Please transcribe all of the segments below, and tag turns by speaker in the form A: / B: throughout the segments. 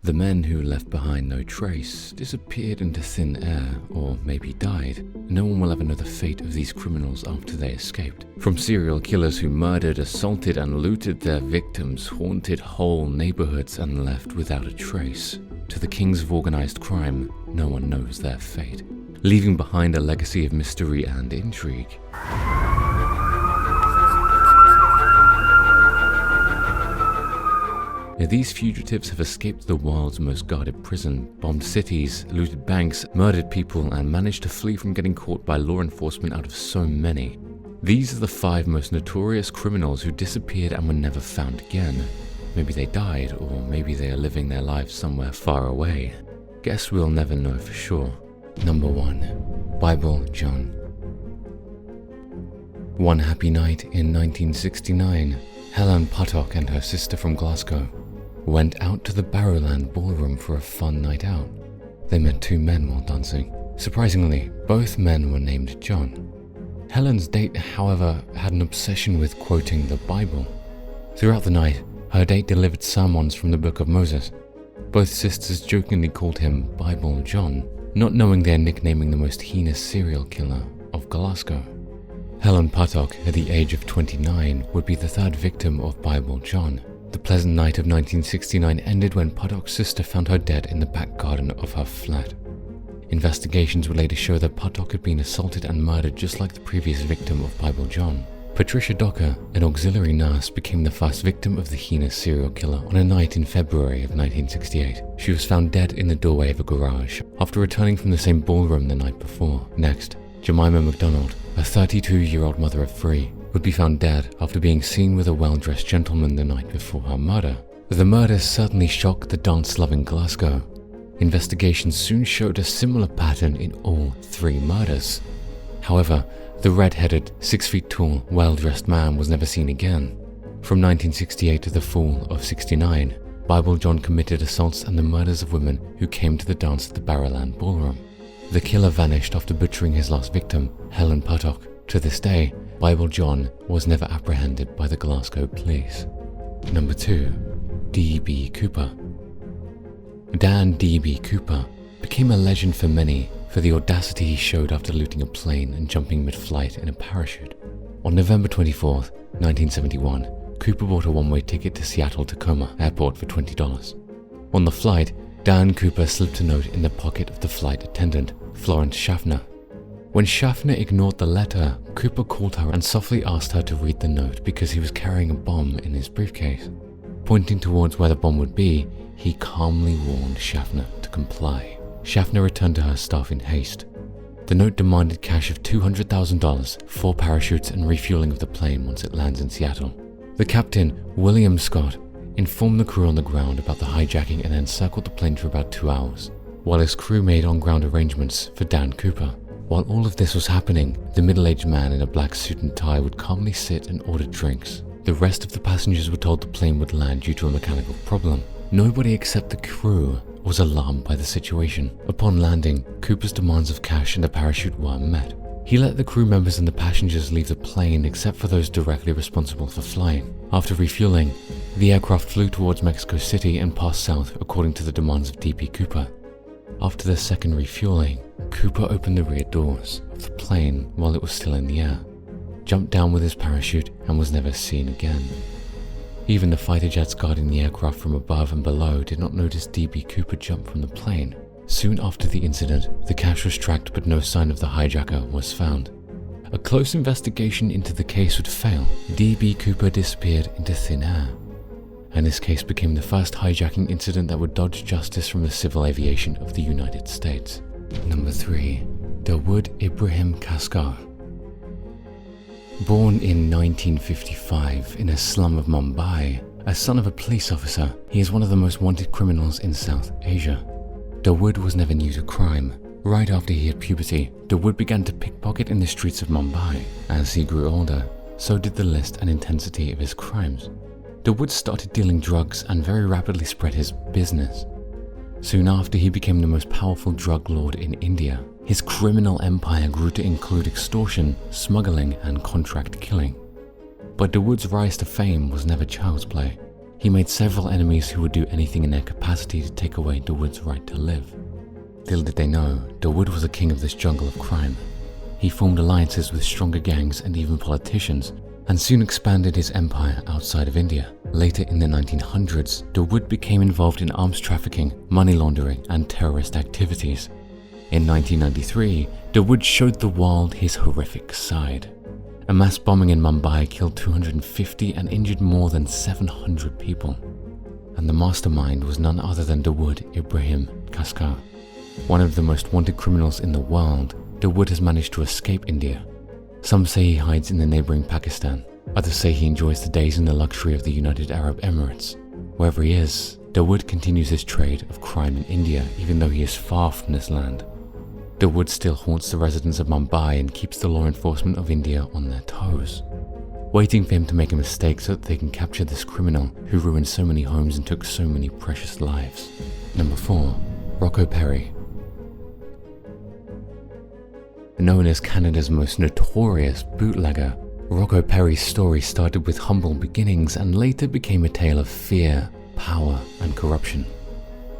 A: The men who left behind no trace disappeared into thin air, or maybe died. No one will ever know the fate of these criminals after they escaped. From serial killers who murdered, assaulted, and looted their victims, haunted whole neighborhoods and left without a trace, to the kings of organized crime, no one knows their fate, leaving behind a legacy of mystery and intrigue. These fugitives have escaped the world's most guarded prison, bombed cities, looted banks, murdered people, and managed to flee from getting caught by law enforcement out of so many. These are the 5 most notorious criminals who disappeared and were never found again. Maybe they died, or maybe they are living their lives somewhere far away. Guess we'll never know for sure. Number 1. Bible John. One happy night in 1969, Helen Puttock and her sister from Glasgow went out to the Barrowland ballroom for a fun night out. They met 2 men while dancing. Surprisingly, both men were named John. Helen's date, however, had an obsession with quoting the Bible. Throughout the night, her date delivered sermons from the Book of Moses. Both sisters jokingly called him Bible John, not knowing they are nicknaming the most heinous serial killer of Glasgow. Helen Puttock, at the age of 29, would be the 3rd victim of Bible John. The pleasant night of 1969 ended when Puttock's sister found her dead in the back garden of her flat. Investigations would later show that Puttock had been assaulted and murdered just like the previous victim of Bible John. Patricia Docker, an auxiliary nurse, became the first victim of the heinous serial killer on a night in February of 1968. She was found dead in the doorway of a garage after returning from the same ballroom the night before. Next, Jemima MacDonald, a 32-year-old mother of 3, would be found dead after being seen with a well-dressed gentleman the night before her murder. The murder certainly shocked the dance-loving Glasgow. Investigations soon showed a similar pattern in all 3 murders. However, the red-headed, 6-feet-tall, well-dressed man was never seen again. From 1968 to the fall of '69, Bible John committed assaults and the murders of women who came to the dance at the Barrowland ballroom. The killer vanished after butchering his last victim, Helen Puttock. To this day, Bible John was never apprehended by the Glasgow police. Number 2. D.B. Cooper. Dan D.B. Cooper became a legend for many for the audacity he showed after looting a plane and jumping mid-flight in a parachute. On November 24, 1971, Cooper bought a one-way ticket to Seattle-Tacoma Airport for $20. On the flight, Dan Cooper slipped a note in the pocket of the flight attendant, Florence Schaffner. When Schaffner ignored the letter, Cooper called her and softly asked her to read the note because he was carrying a bomb in his briefcase. Pointing towards where the bomb would be, he calmly warned Schaffner to comply. Schaffner returned to her staff in haste. The note demanded cash of $200,000, 4 parachutes and refueling of the plane once it lands in Seattle. The captain, William Scott, informed the crew on the ground about the hijacking and then circled the plane for about 2 hours, while his crew made on-ground arrangements for Dan Cooper. While all of this was happening, the middle-aged man in a black suit and tie would calmly sit and order drinks. The rest of the passengers were told the plane would land due to a mechanical problem. Nobody except the crew was alarmed by the situation. Upon landing, Cooper's demands of cash and a parachute were met. He let the crew members and the passengers leave the plane except for those directly responsible for flying. After refueling, the aircraft flew towards Mexico City and passed south according to the demands of D.B. Cooper. After the second refueling, Cooper opened the rear doors of the plane while it was still in the air, jumped down with his parachute, and was never seen again. Even the fighter jets guarding the aircraft from above and below did not notice D.B. Cooper jump from the plane. Soon after the incident, the cash was tracked but no sign of the hijacker was found. A close investigation into the case would fail. D.B. Cooper disappeared into thin air, and this case became the first hijacking incident that would dodge justice from the civil aviation of the United States. Number 3. Dawood Ibrahim Kaskar. Born in 1955 in a slum of Mumbai, as son of a police officer, he is one of the most wanted criminals in South Asia. Dawood was never new to crime. Right after he hit puberty, Dawood began to pickpocket in the streets of Mumbai. As he grew older, so did the list and intensity of his crimes. Dawood started dealing drugs and very rapidly spread his business. Soon after, he became the most powerful drug lord in India. His criminal empire grew to include extortion, smuggling, and contract killing. But Dawood's rise to fame was never child's play. he made several enemies who would do anything in their capacity to take away Dawood's right to live. Little did they know, Dawood was the king of this jungle of crime. He formed alliances with stronger gangs and even politicians, and soon expanded his empire outside of India. Later in the 1900s, Dawood became involved in arms trafficking, money laundering, and terrorist activities. In 1993, Dawood showed the world his horrific side. A mass bombing in Mumbai killed 250 and injured more than 700 people. And the mastermind was none other than Dawood Ibrahim Kaskar. One of the most wanted criminals in the world, Dawood has managed to escape India. Some say he hides in the neighboring Pakistan. Others say he enjoys the days in the luxury of the United Arab Emirates. Wherever he is, Dawood continues his trade of crime in India, even though he is far from this land. Dawood still haunts the residents of Mumbai and keeps the law enforcement of India on their toes, waiting for him to make a mistake so that they can capture this criminal who ruined so many homes and took so many precious lives. Number 4. Rocco Perri. Known as Canada's most notorious bootlegger, Rocco Perri's story started with humble beginnings and later became a tale of fear, power, and corruption.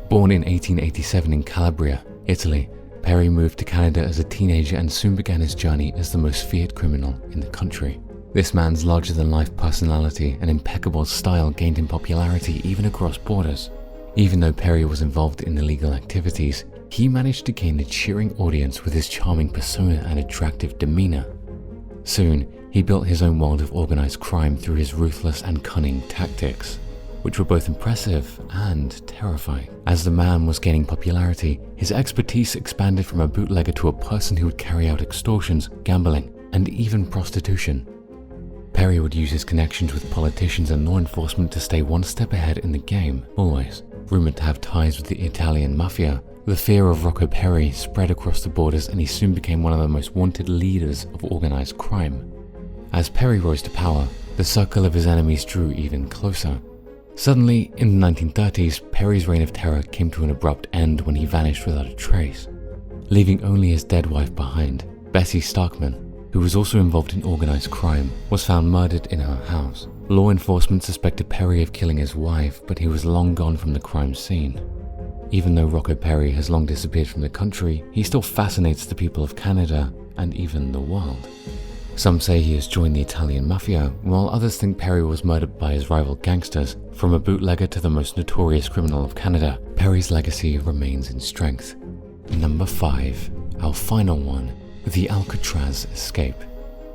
A: Born in 1887 in Calabria, Italy, Perri moved to Canada as a teenager and soon began his journey as the most feared criminal in the country. This man's larger-than-life personality and impeccable style gained him popularity even across borders. Even though Perri was involved in illegal activities, he managed to gain a cheering audience with his charming persona and attractive demeanor. Soon, he built his own world of organized crime through his ruthless and cunning tactics, which were both impressive and terrifying. As the man was gaining popularity, his expertise expanded from a bootlegger to a person who would carry out extortions, gambling, and even prostitution. Perri would use his connections with politicians and law enforcement to stay one step ahead in the game, always. Rumored to have ties with the Italian mafia, the fear of Rocco Perri spread across the borders and he soon became one of the most wanted leaders of organized crime. As Perri rose to power, the circle of his enemies drew even closer. Suddenly, in the 1930s, Perri's reign of terror came to an abrupt end when he vanished without a trace, leaving only his dead wife behind. Bessie Starkman, who was also involved in organized crime, was found murdered in her house. Law enforcement suspected Perri of killing his wife, but he was long gone from the crime scene. Even though Rocco Perri has long disappeared from the country, he still fascinates the people of Canada and even the world. Some say he has joined the Italian mafia, while others think Perri was murdered by his rival gangsters. From a bootlegger to the most notorious criminal of Canada, Perri's legacy remains in strength. Number 5. Our final one, the Alcatraz Escape.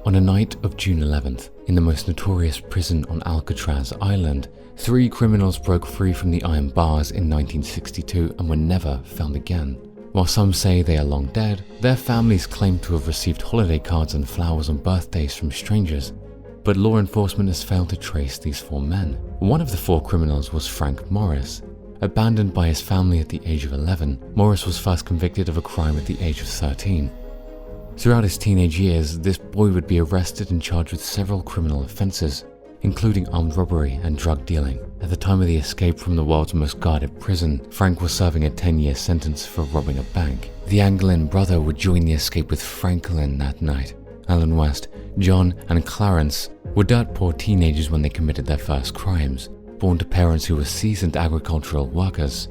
A: On a night of June 11th, in the most notorious prison on Alcatraz Island, 3 criminals broke free from the iron bars in 1962 and were never found again. While some say they are long dead, their families claim to have received holiday cards and flowers on birthdays from strangers. But law enforcement has failed to trace these 4 men. One of the 4 criminals was Frank Morris. Abandoned by his family at the age of 11, Morris was first convicted of a crime at the age of 13. Throughout his teenage years, this boy would be arrested and charged with several criminal offenses, including armed robbery and drug dealing. At the time of the escape from the world's most guarded prison, Frank was serving a 10-year sentence for robbing a bank. The Anglin brother would join the escape with Franklin that night. Alan West, John, and Clarence were dirt poor teenagers when they committed their first crimes. Born to parents who were seasoned agricultural workers,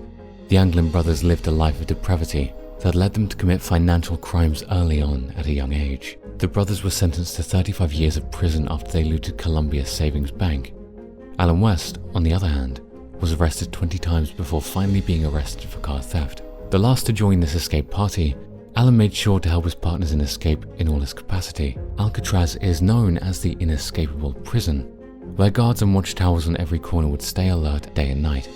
A: the Anglin brothers lived a life of depravity that led them to commit financial crimes early on at a young age. The brothers were sentenced to 35 years of prison after they looted Columbia Savings Bank. Alan West, on the other hand, was arrested 20 times before finally being arrested for car theft. The last to join this escape party, Alan made sure to help his partners in escape in all his capacity. Alcatraz is known as the inescapable prison, where guards and watchtowers on every corner would stay alert day and night,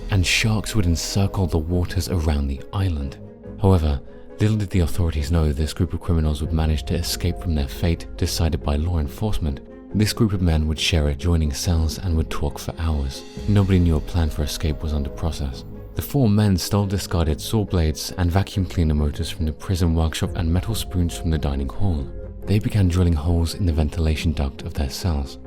A: and sharks would encircle the waters around the island. However, little did the authorities know this group of criminals would manage to escape from their fate decided by law enforcement. This group of men would share adjoining cells and would talk for hours. Nobody knew a plan for escape was under process. The 4 men stole discarded saw blades and vacuum cleaner motors from the prison workshop and metal spoons from the dining hall. They began drilling holes in the ventilation duct of their cells.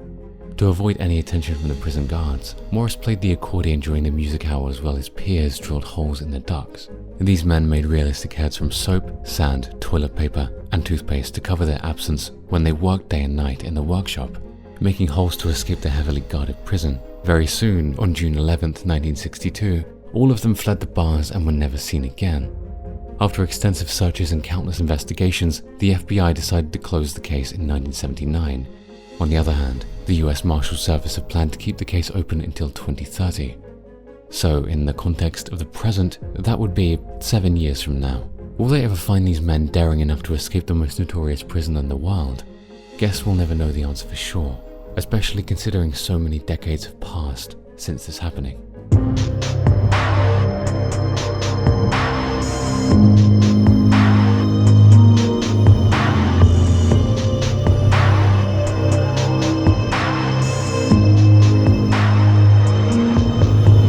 A: To avoid any attention from the prison guards, Morris played the accordion during the music hours while his peers drilled holes in the ducts. These men made realistic heads from soap, sand, toilet paper, and toothpaste to cover their absence when they worked day and night in the workshop. making holes to escape the heavily guarded prison. Very soon, on June 11th, 1962, all of them fled the bars and were never seen again. After extensive searches and countless investigations, the FBI decided to close the case in 1979. On the other hand, the US Marshal Service had planned to keep the case open until 2030. So, in the context of the present, that would be 7 years from now. Will they ever find these men daring enough to escape the most notorious prison in the world? Guess we'll never know the answer for sure, especially considering so many decades have passed since this happening.